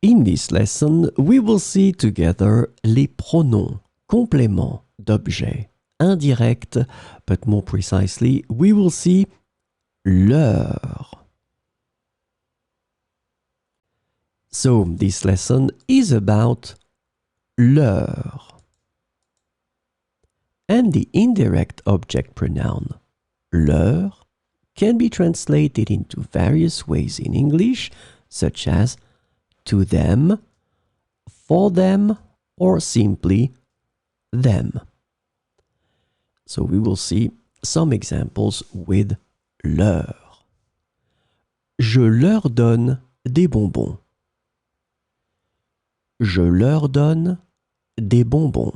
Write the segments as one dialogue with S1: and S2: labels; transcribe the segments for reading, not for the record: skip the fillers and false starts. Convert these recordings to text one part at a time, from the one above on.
S1: In this lesson, we will see together les pronoms, compléments d'objet, indirect, but more precisely, we will see leur. So, this lesson is about leur. And the indirect object pronoun leur can be translated into various ways in English, such as to them, for them, or simply them. So we will see some examples with leur. Je leur donne des bonbons. Je leur donne des bonbons.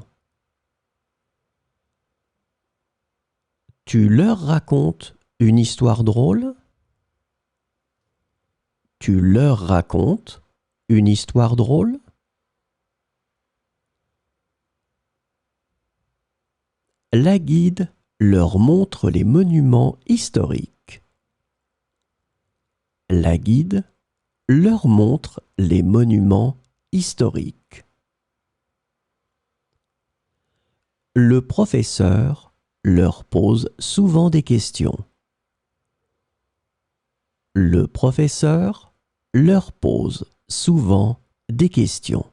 S1: Tu leur racontes une histoire drôle? Tu leur racontes une histoire drôle? La guide leur montre les monuments historiques. La guide leur montre les monuments historiques. Le professeur leur pose souvent des questions. Le professeur leur pose souvent des questions.